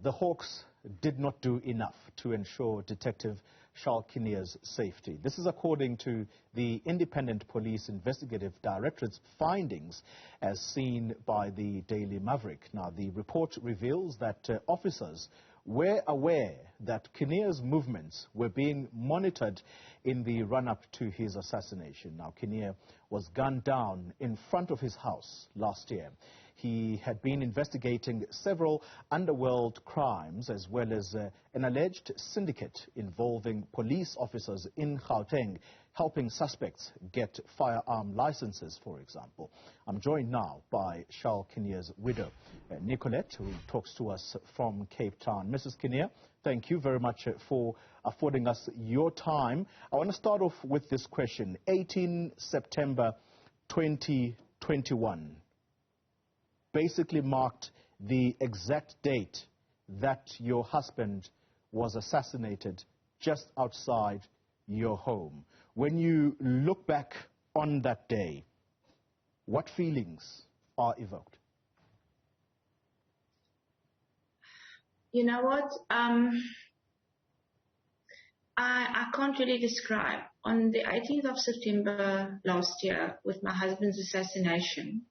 The Hawks did not do enough to ensure Detective Charl Kinnear's safety. This is according to the Independent Police Investigative Directorate's findings as seen by the Daily Maverick. Now, the report reveals that officers were aware that Kinnear's movements were being monitored in the run-up to his assassination. Now, Kinnear was gunned down in front of his house last year. He had been investigating several underworld crimes as well as an alleged syndicate involving police officers in Gauteng, helping suspects get firearm licenses, for example. I'm joined now by Charl Kinnear's widow, Nicolette, who talks to us from Cape Town. Mrs. Kinnear, thank you very much for affording us your time. I want to start off with this question. 18 September 2021 basically marked the exact date that your husband was assassinated just outside your home. When you look back on that day, what feelings are evoked? You know what? I can't really describe. On the 18th of September last year, with my husband's assassination,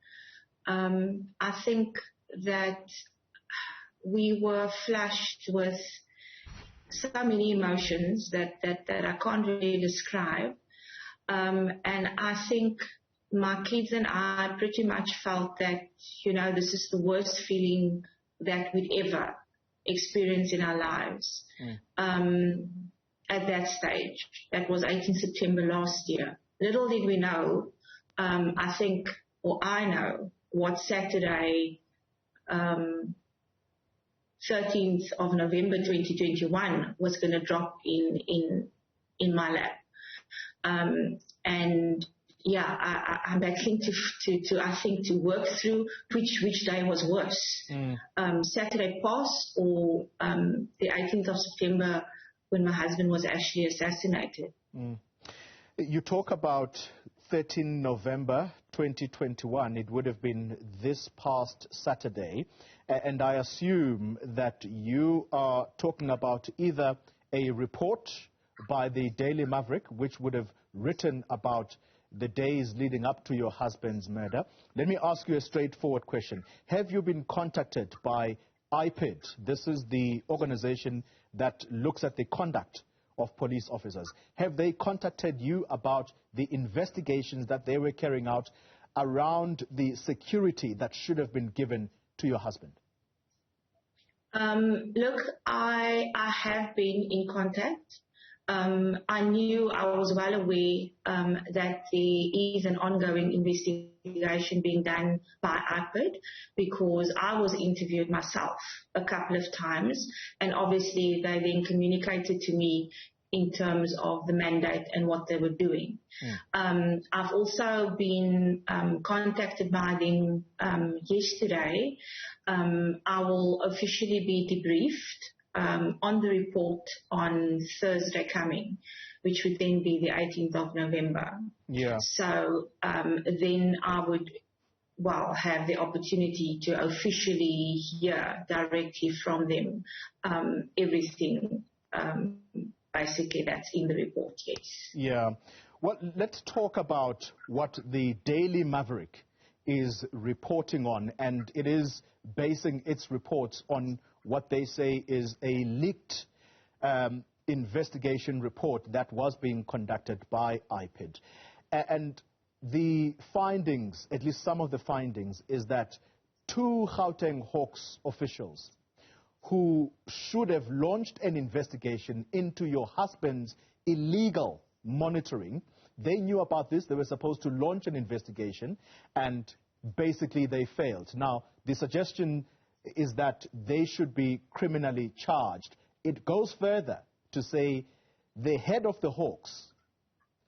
I think that we were flashed with so many emotions that I can't really describe. And I think my kids and I pretty much felt that, you know, this is the worst feeling that we'd ever experience in our lives. At that stage, that was 18 September last year. Little did we know, I think, or I know, what Saturday, 13th of November 2021 was going to drop in my lap. And yeah, I'm battling to I think to work through which day was worse. Saturday past or the 18th of September when my husband was actually assassinated. You talk about 13 November 2021. It would have been this past Saturday. And I assume that you are talking about either a report by the Daily Maverick, which would have written about the days leading up to your husband's murder. Let me ask you a straightforward question. Have you been contacted by IPID? This is the organization that looks at the conduct of police officers. Have they contacted you about the investigations that they were carrying out around the security that should have been given to your husband? Look, I have been in contact. I was well aware that there is an ongoing investigation being done by IPID because I was interviewed myself a couple of times, and obviously they then communicated to me in terms of the mandate and what they were doing. I've also been contacted by them yesterday. I will officially be debriefed on the report on Thursday coming, which would then be the 18th of November. Yeah. So then I would, have the opportunity to officially hear directly from them everything basically that's in the report, yes. Yeah. Well, let's talk about what the Daily Maverick is reporting on, and it is basing its reports on what they say is a leaked investigation report that was being conducted by IPID. And the findings, at least some of the findings, is that 2 Gauteng Hawks officials who should have launched an investigation into your husband's illegal monitoring, they knew about this, they were supposed to launch an investigation, and basically they failed. Now, the suggestion is that they should be criminally charged. It goes further to say the head of the Hawks,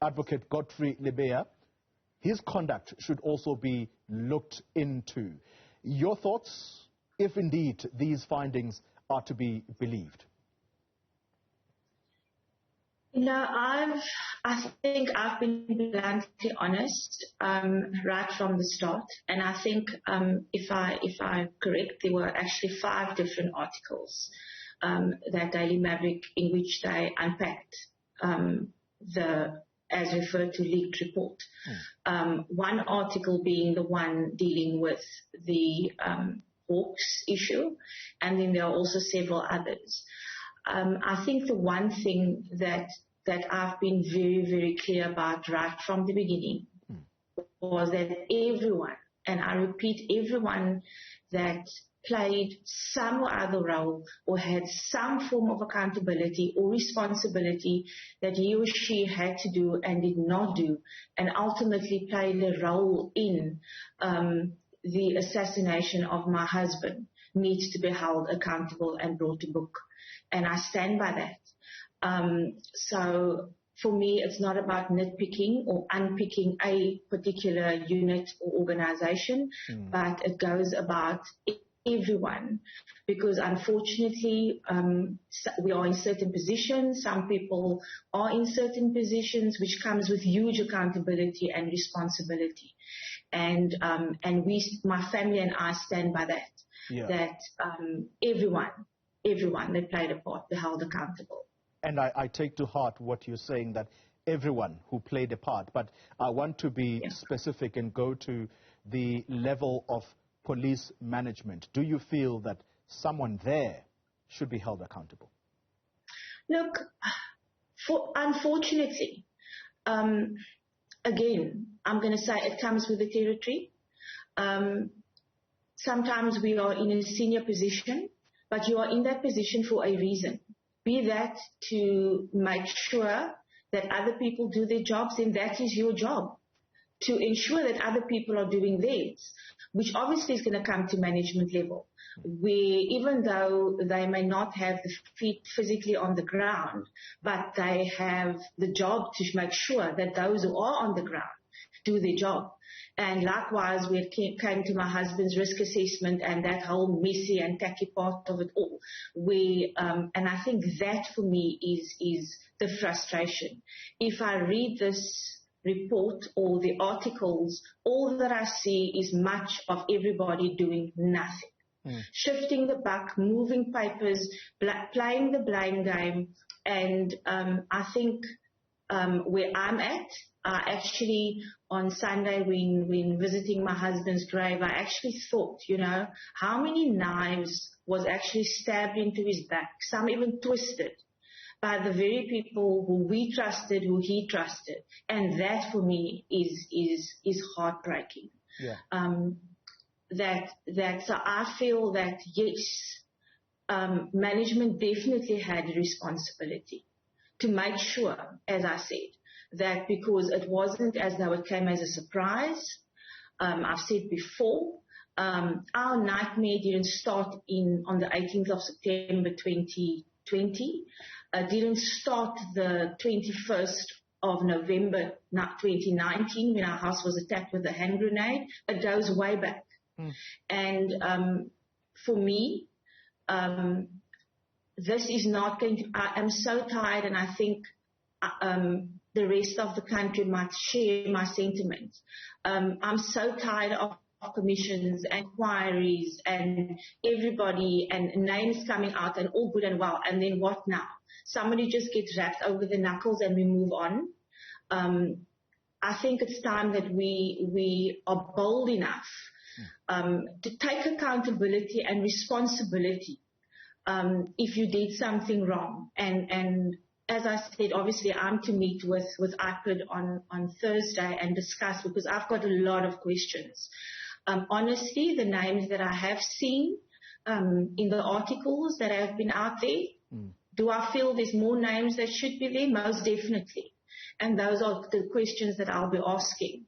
Advocate Godfrey Lebeya, his conduct should also be looked into. Your thoughts, if indeed these findings are to be believed? I think I've been bluntly honest right from the start, and I think if I'm correct, there were actually 5 different articles that Daily Maverick in which they unpacked the, as referred to, leaked report. One article being the one dealing with the Hawks issue, and then there are also several others. I think the one thing that I've been very, very clear about right from the beginning was that everyone, and I repeat, everyone that played some or other role or had some form of accountability or responsibility that he or she had to do and did not do, and ultimately played a role in the assassination of my husband, needs to be held accountable and brought to book. And I stand by that. So for me, it's not about nitpicking or unpicking a particular unit or organization, but it goes about everyone, because unfortunately we are in certain positions. Some people are in certain positions, which comes with huge accountability and responsibility. And my family and I stand by that. Yeah. That everyone that played a part be held accountable. And I take to heart what you're saying, that everyone who played a part. But I want to be specific and go to the level of police management. Do you feel that someone there should be held accountable? Look, unfortunately, again, I'm going to say it comes with the territory. Sometimes we are in a senior position, but you are in that position for a reason. Be that to make sure that other people do their jobs, then that is your job. To ensure that other people are doing theirs, which obviously is going to come to management level, where even though they may not have the feet physically on the ground, but they have the job to make sure that those who are on the ground do their job. And likewise, when it came to my husband's risk assessment and that whole messy and tacky part of it all, and I think that for me is the frustration. If I read this report or the articles, all that I see is much of everybody doing nothing. Shifting the buck, moving papers, playing the blame game. And I think where I'm at, actually on Sunday when visiting my husband's grave, I actually thought, how many knives was actually stabbed into his back, some even twisted, by the very people who we trusted, who he trusted. And that for me is heartbreaking. Yeah. So I feel that yes, management definitely had a responsibility to make sure, as I said, that because it wasn't as though it came as a surprise. I've said before, our nightmare didn't start on the 18th of September 2020. Didn't start the 21st of November 2019 when our house was attacked with a hand grenade. It goes way back. And for me, this is not going to... I am so tired, and I think the rest of the country might share my sentiments. I'm so tired of commissions, inquiries, and everybody, and names coming out, and all good and well. And then what now? Somebody just gets wrapped over the knuckles and we move on. I think it's time that we are bold enough to take accountability and responsibility if you did something wrong. And as I said, obviously I'm to meet with IPID on Thursday and discuss, because I've got a lot of questions. Honestly, the names that I have seen in the articles that have been out there, do I feel there's more names that should be there? Most definitely. And those are the questions that I'll be asking.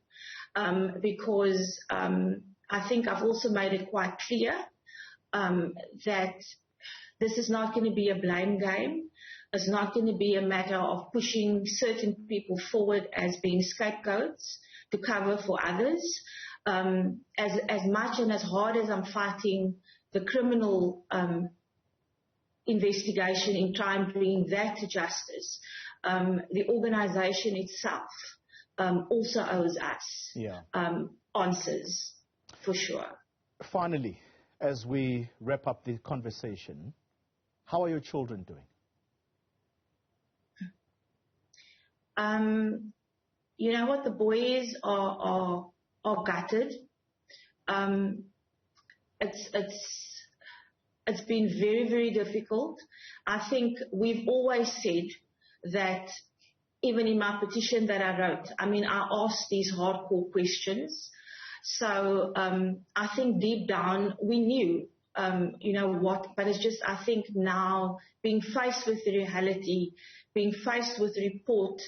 Because I think I've also made it quite clear that this is not going to be a blame game. It's not going to be a matter of pushing certain people forward as being scapegoats to cover for others. As much and as hard as I'm fighting the criminal investigation in trying to bring that to justice, the organization itself also owes us answers, for sure. Finally, as we wrap up the conversation, how are your children doing? You know what? The boys are gutted. It's been very, very difficult. I think we've always said that, even in my petition that I wrote, I mean, I asked these hardcore questions. So I think deep down we knew, you know what, but it's just, I think now being faced with the reality, being faced with the report,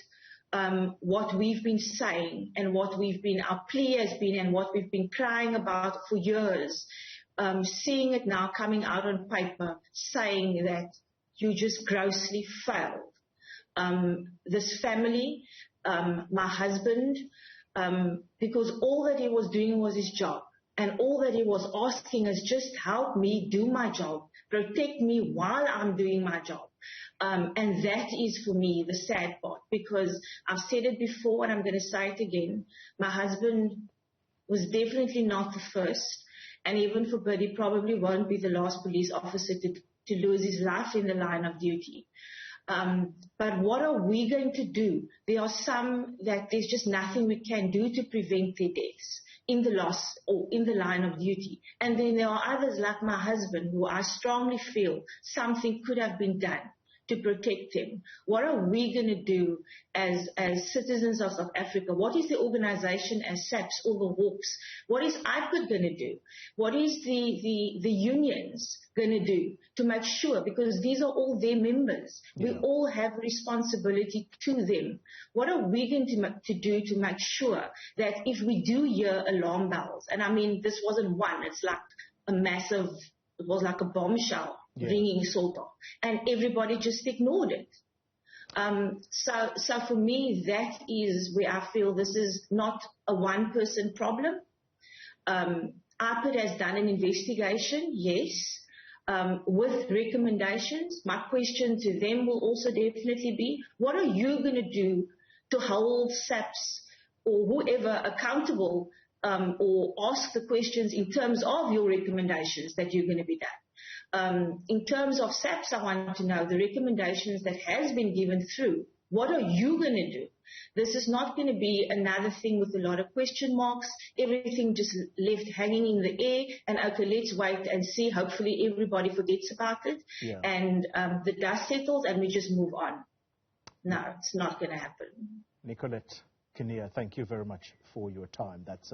what we've been saying and what our plea has been and what we've been crying about for years, seeing it now coming out on paper, saying that you just grossly failed. This family, my husband, because all that he was doing was his job. And all that he was asking is just help me do my job, protect me while I'm doing my job. And that is, for me, the sad part, because I've said it before and I'm going to say it again. My husband was definitely not the first, and even forbid, he probably won't be the last police officer to lose his life in the line of duty. But what are we going to do? There are some that there's just nothing we can do to prevent their deaths in the loss or in the line of duty. And then there are others like my husband who I strongly feel something could have been done to protect him. What are we going to do as citizens of South Africa? What is the organization as SAPS or the Hawks? What is IPID going to do? What is the unions going to do to make sure, because these are all their members. We all have responsibility to them. What are we going to do to make sure that if we do hear alarm bells, and I mean, this wasn't one, it's like a massive, it was like a bombshell ringing sort of, and everybody just ignored it. So for me, that is where I feel this is not a one-person problem. IPID has done an investigation, yes, with recommendations. My question to them will also definitely be, what are you going to do to hold SAPS or whoever accountable, or ask the questions in terms of your recommendations that you're going to be done? In terms of SAPS, I want to know the recommendations that has been given through. What are you going to do? This is not going to be another thing with a lot of question marks, everything just left hanging in the air, and okay, let's wait and see. Hopefully everybody forgets about it, and the dust settles and we just move on. No, it's not going to happen. Nicolette Kinnear, thank you very much for your time. That's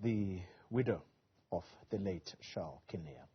the widow of the late Charl Kinnear.